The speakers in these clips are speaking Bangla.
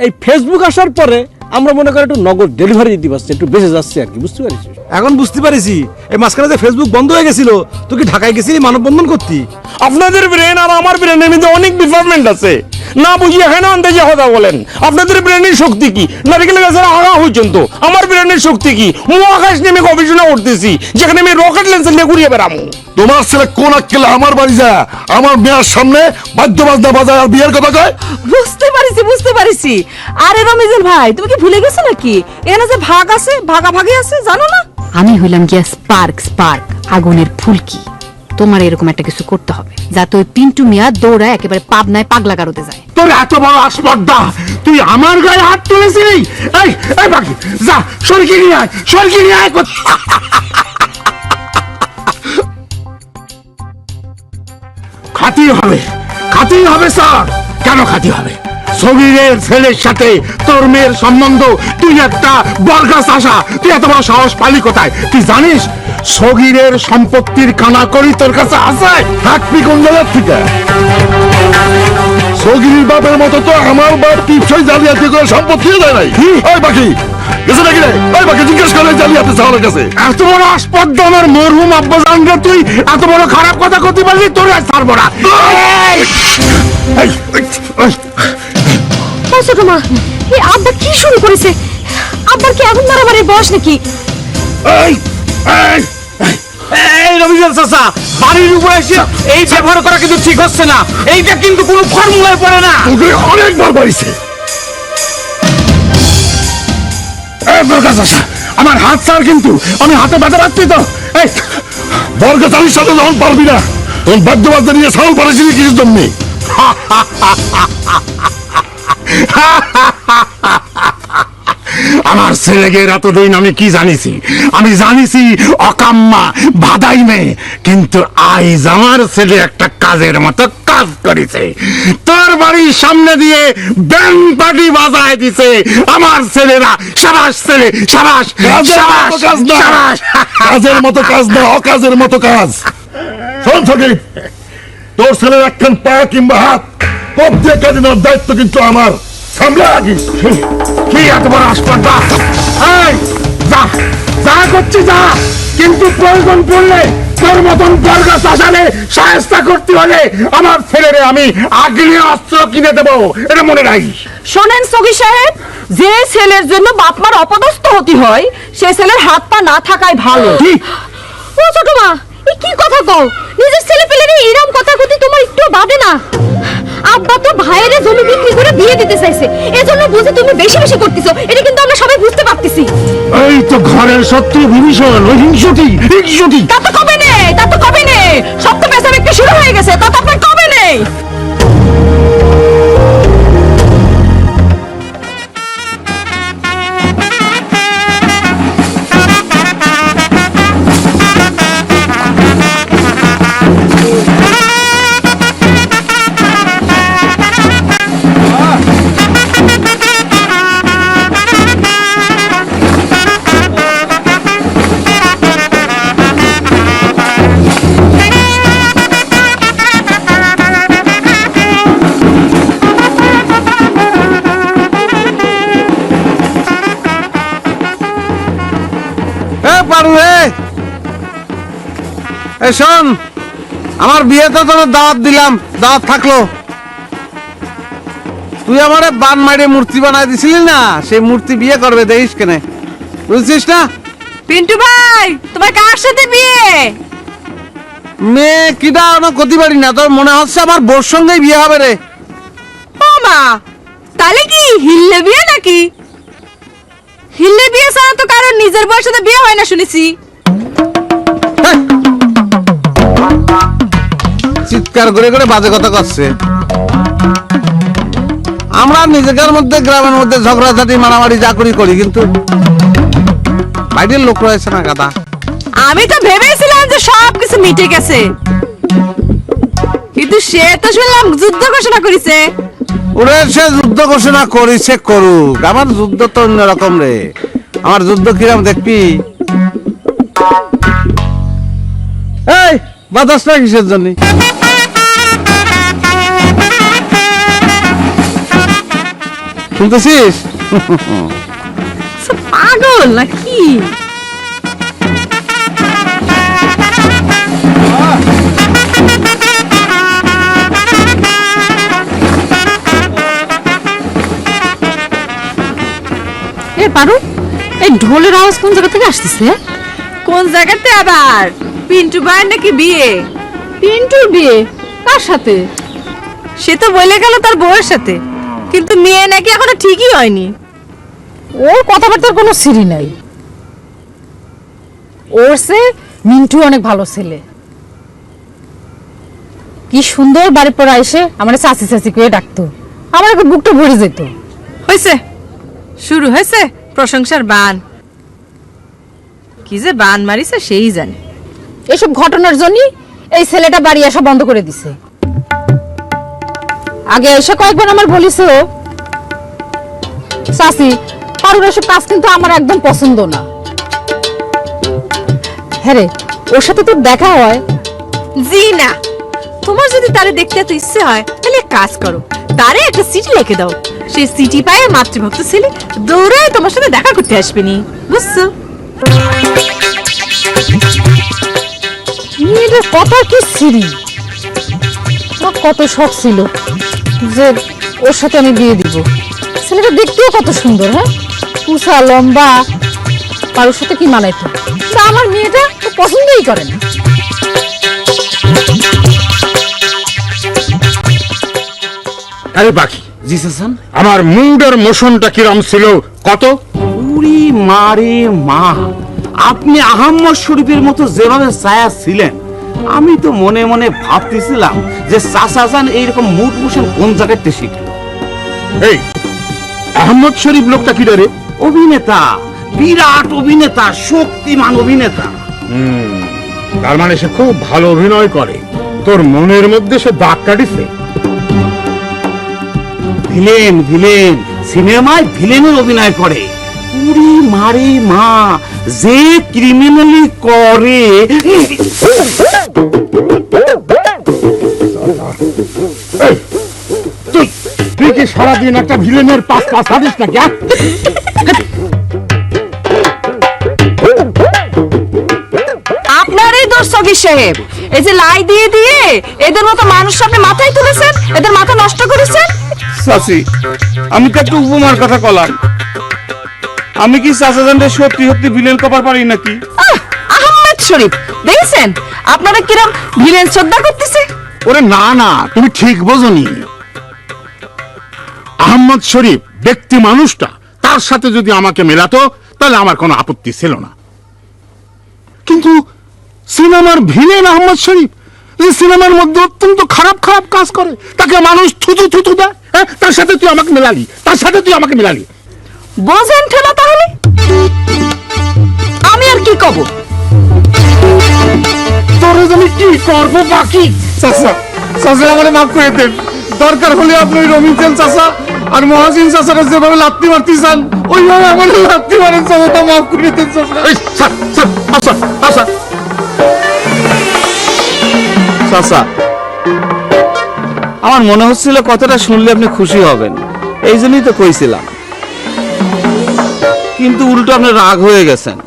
এই ফেসবুক আসার পরে আমরা মনে করি একটু নগদ ডেলিভারি দিতে পারছি, একটু বেঁচে যাচ্ছে আর কি, বুঝতে পারছি। এখন বুঝতে পারিছি এই মাঝখানে যে ফেসবুক বন্ধ হয়ে গেছিল, তুই কি ঢাকায় গেছিলি মানববন্ধন করতি? আপনাদের ব্রেন আর আমার ব্রেনের মধ্যে অনেক ডিফারেন্ট আছে, না বুঝিয়ে এখানে আন্দাজে কথা বলেন। আপনাদের ব্রেনের শক্তি কি নারকেল গাছের আগা পর্যন্ত, আমার ব্রেনের শক্তি কি মহাকাশ নেমে গবেষণা করতেছি, যেখানে আমি রকেট লঞ্চার নিয়ে ঘুরিয়ে বেড়াবো। তোমার ছেলে কোন আক্কেলে আমার বাড়ি যা আমার মেয়ের সামনে বাদ্য বাজনা বাজায় আর বিয়ের কথা কয়? বুঝতে পারিছি। আরে রমিজুল ভাই, তুমি কি ভুলে গেছো নাকি এখানে যে ভাগ আছে, ভাগাভাগি আছে, জানো না? আমি হইলাম গিয়া স্পার্ক আগুনের ফুলকি। তোমার এরকম একটা কিছু করতে হবে যাতে ওই পিন্টু মিয়া দৌড়া একেবারে পাবনায় পাগলা গারোতে যায়। তোর এত বড় আসপর্দা, তুই আমার গায়ে হাত তুলেছিলি? এই বাকি যা, সরকি নিয়ে আয়। খাতি হবে স্যার। কেন খাতি হবে? সগীরের ছেলের সাথে তোর মেয়ের সম্বন্ধ, তুই একটা বরগাছ আসা, তুই এত বড় সাহস পালি কোথায়? তুই জানিস সগীরের সম্পত্তির কানাকড়ি তোর কাছে আছে? থাকবি কোন জায়গার থেকে? সগীর বাপের মতো তো আমার বাপ টিপসই জালিয়াতি করে সম্পত্তি দেয় নাই। ওই বাকি গেছে নাকি রে? ওই বাকি জিজ্ঞেস করে জালিয়াতি চাওয়ার কাছে। এত বড় আসপর্দা আমার মরহুম আব্বা জানলে তুই এত বড় খারাপ কথা করতে পারলি? তোর আর ছাড়বো না। ছোট মা, এই আব্বা কি শুরু করেছে? আব্বার কি এখন মারামারির বয়স নাকি? এই রবিজান চাচা, বাড়ির উপরে এসে এই ব্যবহার করা কিন্তু ঠিক হচ্ছে না। এইটা কিন্তু কোনো ফর্মুলায় পড়ে না। তোকে অনেকবার বাড়িছে। আমার হাত ছাড়, কিন্তু আমি হাতে ব্যথা রাখছি তো। এই বরগাছালির সাথে যখন পারবি না, তখন বাদ্য বাজনা নিয়ে সাউন্ড পারেছিলি কিছুর জন্য। আমার ছেলেকে এতদিন আমি কি জানিছি? আমি জানিছি অকাম্মা বাধাই মেয়ে, কিন্তু আইজ আমার ছেলে একটা কাজের মতো কাজ করেছে। তোর বাড়ির সামনে দিয়ে ব্যান্ড পার্টি বাজায় দিছে আমার ছেলেরা। সাবাস ছেলে, সাবাস। কাজের মতো কাজ না, অকাজের মতো কাজ। শোন সকিব, তোর ছেলের একখান পা কিংবা হাত পপ দিয়ে কাজে নেওয়ার দায়িত্ব কিন্তু আমার। সামলা আগে কি এত বড় আসপর্দা? যা করছি যা, কিন্তু প্রয়োজন পড়লে তোর মতন বরগাছ আসালে সাহায্য করতে হলে আমার ছেলেরে আমি আগ্নেয় অস্ত্র কিনে দেবো, এটা মনে রাখিস। শোনেন সগি সাহেব, যে ছেলের জন্য বাপ মার অপদস্থ হতে হয়, সে ছেলের হাত পা না থাকাই ভালো। ও ছোট মা, এই কি কথা কও? নিজের ছেলে পেলে এরকম কথা কইতে তোমার একটু বাদে না? আব্বা তো ভাইয়ের জমি বিক্রি করে বিয়ে দিতে চাইছে, এজন্য বুঝি তুমি বেশি বেশি করতেছো। এটা কিন্তু আমরা সবাই বুঝতে পারতেছি। এই তো ঘরের শত্রু বিভীষণ, ওই হিংসুটি। তা তো কবে নেই, সব তো পেছাবে একটু শুরু হয়ে গেছে, তা তো আপনার কবে নেই। শোন, আমার বিয়েতে তোর দাওয়াত দিলাম, দাওয়াত থাকলো। তুই আমারে বান মাইরে মূর্তি বানাই দিছিলি না, সেই মূর্তি বিয়ে করবে, দেখিস কেনে, বুঝছিস না? পিন্টু ভাই, তোমার কার সাথে বিয়ে? মেয়ে কিটা ক্ষতি পারি না, তোর মনে হচ্ছে আমার বোর সঙ্গেই বিয়ে হবে রে। ও মা, তাহলে কি হিল্লে বিয়ে নাকি? হিল্লে বিয়ে ছাড়া তো কারণ নিজের বউয়ের সাথে বিয়ে হয় না শুনেছি। চিৎকার করে করে বাজে কথা করছে। আমরা নিজেদের মধ্যে, গ্রামের মধ্যে ঝগড়াঝাটি মারামারি যা করি, কিন্তু বাইরের লোক রয়েছে না গাদা। আমি তো ভেবেছিলাম যে সব কিছু মিটে গেছে, কিন্তু সে তো শুনলাম যুদ্ধ ঘোষণা করেছে। ওরে সে যুদ্ধ ঘোষণা করেছে, করুক, আমার যুদ্ধ তো অন্যরকম রে। আমার যুদ্ধ কিরম দেখবি? এই বাতাসটা কিসের জন্য? শুনতেছিস? পাগল নাকি? এ পারু, এই ঢোলের আওয়াজ কোন জায়গা থেকে আসতেছে? কোন জায়গাতে আবার? পিন্টু ভাইয়ের নাকি বিয়ে। পিন্টুর বিয়ে? কার সাথে? সে তো বলে গেল তার বউয়ের সাথে, কিন্তু মেয়ে নাকি এখনো ঠিকই হয়নি। ওর কথাবার্তার কোনো সিরি নাই। ওর সে মিন্টু অনেক ভালো ছেলে। কি সুন্দর বাড়ি পড়া এসে আমার চাচি চাচি করে ডাকতো, আমার একটু বুকটা ভরে যেত। হয়েছে, শুরু হয়েছে প্রশংসার বান। কি যে বান মারিছে সেই জানে। এসব ঘটনার জন্যই এই ছেলেটা বাড়ি আসা বন্ধ করে দিছে। আগে এসে কয়েকবার আমার বলিছে, ও চাচি পারুর এসব কাজ কিন্তু আমার একদম পছন্দ না। হ্যাঁ রে, ওর সাথে তোর দেখা হয়? জি না, তোমার যদি তারে দেখতে এত ইচ্ছে হয় তাহলে এক কাজ করো, তারে একটা সিটি লিখে দাও। সেই সিটি পায়ে মাতৃভক্ত ছেলে দৌড়ায় তোমার সাথে দেখা করতে আসবে নি, বুঝছো? মেয়েটার কথা কি সিরি, আমার কত শখ ছিল যে ওর সাথে আমি বিয়ে দিব। ছেলেটা দেখতেও কত সুন্দর, হ্যাঁ, উঁচা লম্বা, কারোর সাথে কি মানাইতো। কিন্তু আমার মেয়েটা তো পছন্দই করে না। আরে বাকি জি চাচান। আমার মুডের মোশনটা কিরম ছিল কত? উরি মারে মা, আপনি আহম্মদ শরীফের মতো যেভাবে ছায়া ছিলেন, আমি তো মনে মনে ভাবতেছিলাম যে চাচাজান এইরকম মুড মোশন কোন জায়গাতে শিখলো। এই আহমদ শরীফ লোকটা কি রে? অভিনেতা, বিরাট অভিনেতা, শক্তিমান অভিনেতা। তার মানে সে খুব ভালো অভিনয় করে। তোর মনের মধ্যে সে দাগ কাটিছে। ভিলেন ভিলেন সিনেমায় ভিলেনের অভিনয় করে। উরি মারে মা, যে ক্রিমিনালি করে। এই, তুই কি সারাদিন একটা ভিলেনের পাশ হারিস নাকি? আপনার এই দোষ সগীর সাহেব, এই যে লাই দিয়ে দিয়ে এদের মতো মানুষ সামনে মাথায় তুলেছেন, এদের মাথা নষ্ট করেছেন। চাচি, আমি তো একটা উপমার কথা কলাম। আমি কি চাচাজানটা সত্যি সত্যি ভিলেন কপার পারি নাকি? আহমেদ শরীফ দেখছেন আপনারা কিরম ভিলেন শ্রদ্ধা করতেছে। ওরে না না, তুমি ঠিক বোঝনি। আহমদ শরীফ ব্যক্তি মানুষটা, তার সাথে যদি আমাকে মেলাতো তাহলে আমার কোনো আপত্তি ছিল না। কিন্তু সিনেমার ভিলেন আহমদ শরীফ, যে সিনেমার মধ্যে অত্যন্ত খারাপ খারাপ কাজ করে, তাকে মানুষ থুতু থুতু দেয়, হ্যাঁ, তার সাথে তুই আমাকে মেলালি, তার সাথে তুই আমাকে মেলালি। বোঝেন ঠেলা তাহলে আমি আর কি কব? তোরে আমি কি করবো বাকি? চাচা, চাচা আমারে মাফ করে দেন। দরকার হলে আপনি ওই রবীন্দ্রন চাচা আর মহাজিন চাচারা যেভাবে লাত্তি মারতে চান ওইভাবে আমার লাত্তি মারেন চাচা, তা মাফ করে দেন চাচা। এই, স্যার, স্যার, আচ্ছা, আচ্ছা। চাচা, আমার মনে হচ্ছিল কথাটা শুনলে আপনি খুশি হবেন, এই জন্যই তো কইছিলাম। কিন্তু উল্টো আপনি রাগ হয়ে গেছেন।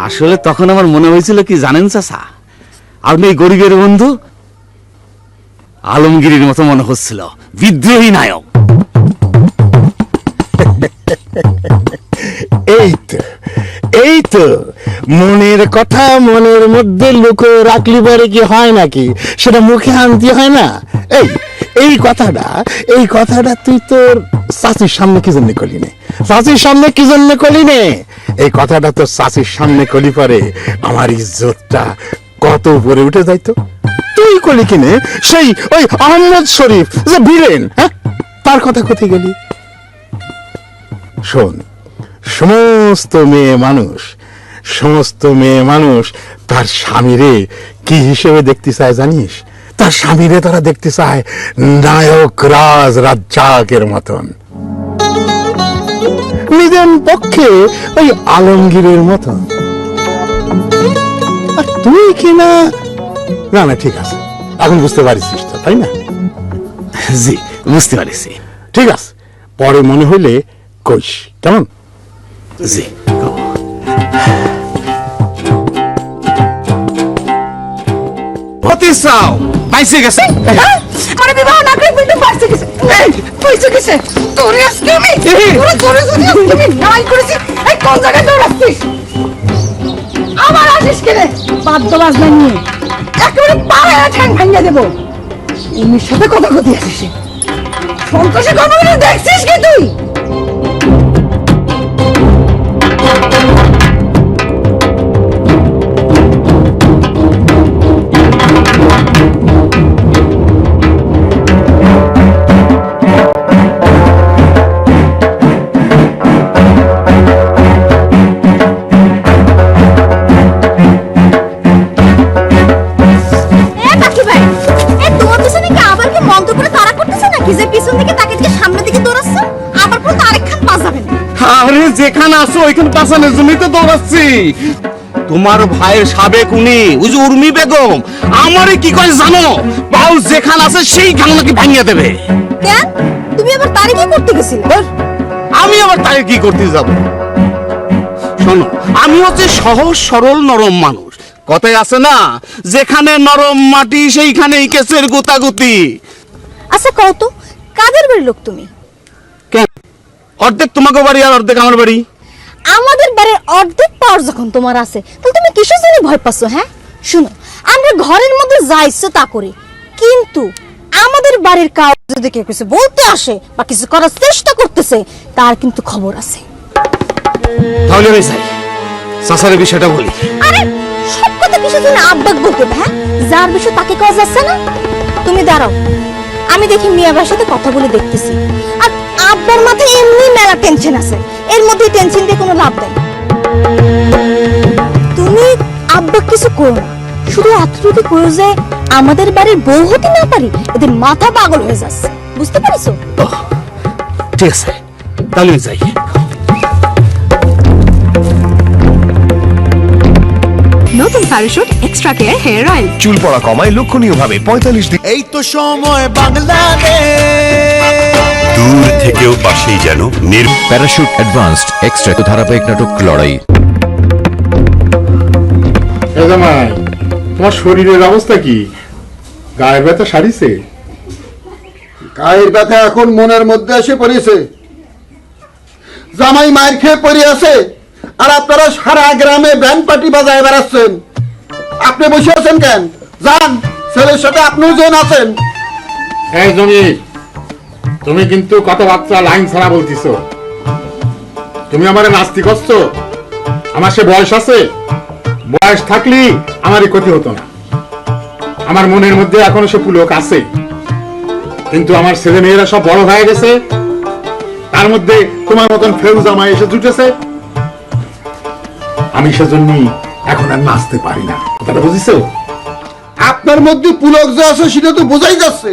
আসলে তখন আমার মনে হয়েছিল কি জানেন চাচা, আপনি এই গরিবের বন্ধু আলমগীরের মতো মনে হচ্ছিল, বিদ্রোহী নায়ক। এই তো মনের কথা মনের মধ্যে লুকো রাখলি পরে কি হয় নাকি, সেটা মুখে আনতে হয় না। এই কথাটা তুই তোর চাচির সামনে কি জন্য করলি নে? চাচির সামনে কি জন্য করলি নে? এই কথাটা তোর চাচির সামনে করলি পরে আমার ইজ্জতটা কত উপরে উঠে যাইতো। তুই করলি কিনে সেই ওই আহমদ শরীফ যে ভিলেন, হ্যাঁ, তার কথা কোথায় গেলি? শোন, সমস্ত মেয়ে মানুষ তার স্বামীরে কি হিসেবে দেখতে চায় জানিস? তার স্বামীরে তারা দেখতে চায় নায়ক রাজ্জাকের মতন, নিজের পক্ষে ওই আলমগীরের মতন। আর তুই কিনা না, ঠিক আছে, এখন বুঝতে পারিস তো, তাই না? জি, বুঝতে পারছি। ঠিক আছে, পরে মনে হইলে কইস, কেমন? জি হতে চাও পাইছে গেছে। মানে বিবাহ না করে বিল্ডিং পাইছে গেছে। এই পয়সা গেছে তোরে আজকে আমি তোরে যদি আজকে আমি নাই করেছি এই কোন জায়গায় দৌড়াচ্ছিস আবার আসিস কেনে বাদ্য বাজনা নিয়ে একেবারে পায়ে ঠ্যাং ভাঙিয়ে দেবো। উনির সাথে কথা কথি আসিস সন্তোষে কর্মগুলো দেখছিস কি তুই? আরে যেখানে আছো ওইখানে পাশানোর জন্যই তো দৌড়াচ্ছি। তোমার ভাইয়ের সাবেক উনি ওই যে উর্মি বেগম আমারে কি করে জানো, পাউ যেখানে আছে সেইখানে নাকি ভাঙিয়ে দেবে। কেন তুমি আবার তারে কি করতে গেছিলে? আমি আবার তাকে কি করতে যাব? শোনো, আমি হচ্ছে সহজ সরল নরম মানুষ। কথায় আছে না, যেখানে নরম মাটি সেইখানেই কেসের গুতাগুতি। আচ্ছা কও তো কাদের বাড়ির লোক তুমি? কেন অর্ধেক তোমাকে বাড়ি আর অর্ধেক আমার বাড়ি? আমাদের বাড়ির অর্ধেক পাওয়ার যখন তোমার আছে তাহলে তুমি কিসের জন্য ভয় পাচ্ছ? হ্যাঁ শুনো, আমরা ঘরের মধ্যে যা ইচ্ছে তা করি, কিন্তু আমাদের বাড়ির কাউ যদি কেউ কিছু বলতে আসে বা কিছু করার চেষ্টা করতেছে তার কিন্তু খবর আছে। তাহলে আমি চাই চাচারের বিষয়টা বলি। আরে সব কথা কিসের জন্য আব্বাক বলতে হবে? হ্যাঁ যার বিষয় তাকে কাজ যাচ্ছে না। তুমি দাঁড়াও, আমি দেখি মিয়া ভাইয়ের সাথে কথা বলে দেখতেছি। আর আব্বার মাথায় এমনি মেলা টেনশন আছে, এর মধ্যে টেনশন দিয়ে কোনো লাভ নেই। তুমি আব্বা কিছু করো না, শুধু এতটুকু করো যে আমাদের বাড়ির বউ হতে না পারি, এদের মাথা পাগল হয়ে যাচ্ছে, বুঝতে পারছো? ঠিক আছে, তাহলে যাই। নতুন Parachute extra care hair oil, চুল পড়া কমায় লক্ষণীয়ভাবে 45 দিন। এই তো সময় বাংলাদেশ। দূর থেকেও পাশেই যেন প্যারাশুট অ্যাডভান্সড এক্সট্রা ধারাবাহিক নাটক লড়াই। এ জামাই, তোমার শরীরের অবস্থা কি? গায়ে ব্যথা সারিছে? গায়ের ব্যথা এখন মনের মধ্যে এসে পড়েছে। জামাই মায়ের খেয়ে পড়ে আছে আর আপনারা সারা গ্রামে ব্যান্ড পার্টি বাজায় বেড়াচ্ছেন। আপনি বসে আছেন কেন? যান, ছেলের সাথে আপনিও যেন আছেন। এই জমি, তুমি কিন্তু কথাবার্তা লাইন ছাড়া বলতিছ। তুমি আমারে নাস্তি করছো? আমার সে বয়স আছে, বয়স থাকলেই আমারই ক্ষতি হতো না। আমার মনের মধ্যে এখনো সে পুলক আছে, কিন্তু আমার ছেলে মেয়েরা সব বড় হয়ে গেছে, তার মধ্যে তোমার মতন ফেরুজ জামাই এসে জুটেছে। আমি সেজন্যই এখন আর নাচতে পারি না, কথাটা বুঝিছো? আপনার মধ্যে পুলক যে আছে সেটা তো বোঝাই যাচ্ছে।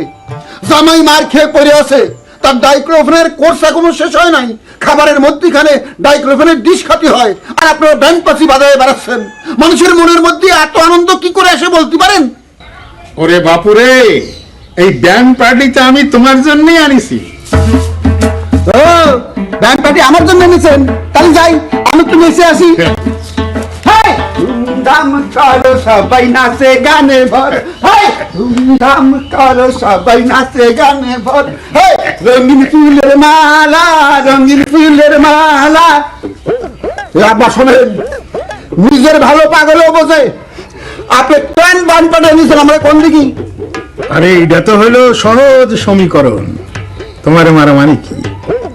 জামাই মার খেয়ে পড়ে আছে, তার ডাইক্লোফেনের কোর্স এখনো শেষ হয় নাই। খাবারের মধ্যখানে ডাইক্লোফেনের ডিশ খাতি হয় আর আপনারা ব্যান্ড পার্টি বাজায় বেড়াচ্ছেন। মানুষের মনের মধ্যে এত আনন্দ কি করে আসে বলতে পারেন? ওরে বাপুরে, এই ব্যান্ড পার্টিটা আমি তোমার জন্যই আনিছি। ও ব্যান্ড পার্টি আমার জন্য এনেছেন? তাহলে যাই, আমি তো নেচে আসি। হেই, ধুমধাম করো সবাই নাচে গানে ভর। হেই, ধুমধাম করো সবাই নাচে গানে ভর। হেই, রঙিন ফুলের মালা, রঙিন ফুলের মালা। আব্বা শোনেন, নিজের ভালো পাগলও বোঝে। আপনি প্যান বান পাঠিয়ে নিয়েছেন আমরা কোন দিকে? আরে এটা তো হলো সহজ সমীকরণ। তোমারে মারা মানে কি?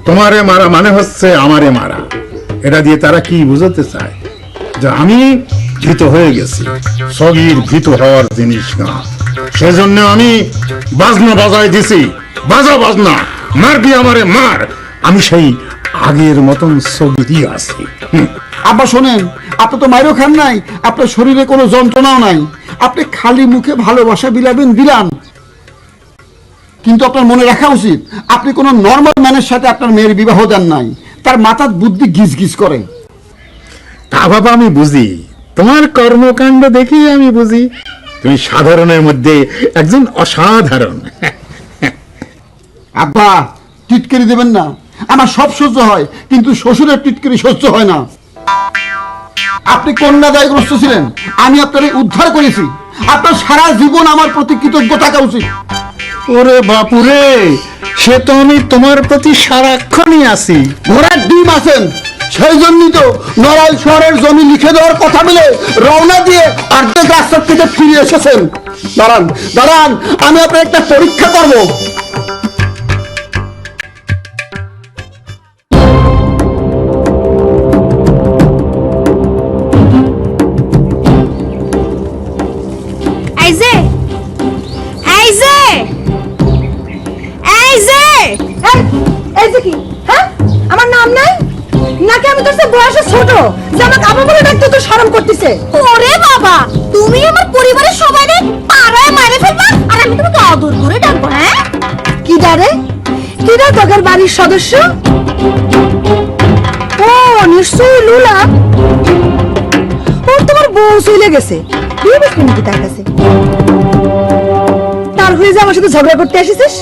তোমারে মারা মানে হচ্ছে আমারে মারা। এটা দিয়ে তারা কি বুঝাতে চায়? যে আমি ভীত হয়ে গেছি। সগির ভীত হওয়ার জিনিস না, সেজন্য আমি বাজনা বাজাই দিছি। বাজা বাজনা, মারবি আমারে মার। আমি সেই আগের মতন সগিরই আছি। আব্বা শোনেন, আপনি তো মাইরও খান নাই, আপনার শরীরে কোনো যন্ত্রণাও নাই। আপনি খালি মুখে ভালোবাসা বিলাবেন দিলাম, কিন্তু আপনার মনে রাখা উচিত আপনি কোনো নর্মাল ম্যানের সাথে আপনার মেয়ের বিবাহ দেন নাই। তার মাথার বুদ্ধি গিজ গিজ করে। তা বাবা আমি বুঝি, তোমার কর্মকাণ্ড দেখি আমি বুঝি তুমি সাধারণের মধ্যে একজন অসাধারণ। আব্বা টিটকারি দেবেন না। আমার সব সহ্য হয়, কিন্তু শ্বশুরের টিটকারি সহ্য হয় না। আপনি কন্যাদায়গ্রস্ত ছিলেন, আমি আপনার উদ্ধার করেছি। আপনার সারা জীবন আমার প্রতি কৃতজ্ঞ থাকা উচিত। ওরে বাপুরে, সে তো আমি তোমার প্রতি সারাক্ষণই আছি। ঘোড়ার ডিম আছেন, সেই জন্যই তো নড়াইল শহরের জমি লিখে দেওয়ার কথা বলে রওনা দিয়ে অর্ধেক রাস্তা থেকে ফিরে এসেছেন। দাঁড়ান দাঁড়ান, আমি আপনার একটা পরীক্ষা করব। এই যে এই যে এই যে এই যে কি, হ্যাঁ? আমার নাম নাই নাকি? আমি তোর চেয়ে বয়সে ছোট, যে আমাকে আপা বলে ডাকতে তো শরম করতেছে। ওরে বাবা, তুমি আমার পরিবারের সবাইকে পাড়ায় মারে ফেলবা আর আমি তোমাকে আদর করে ডাকবো? হ্যাঁ, কি ডারে? কি ডাক তোর বাড়ির সদস্য? ও নিশ্চয়ই লুলা। ওর তোমার বউ চলে গেছে, বিয়ে বসবে নাকি তার কাছে? তার হয়ে যে আমার সাথে ঝগড়া করতে এসেছিস?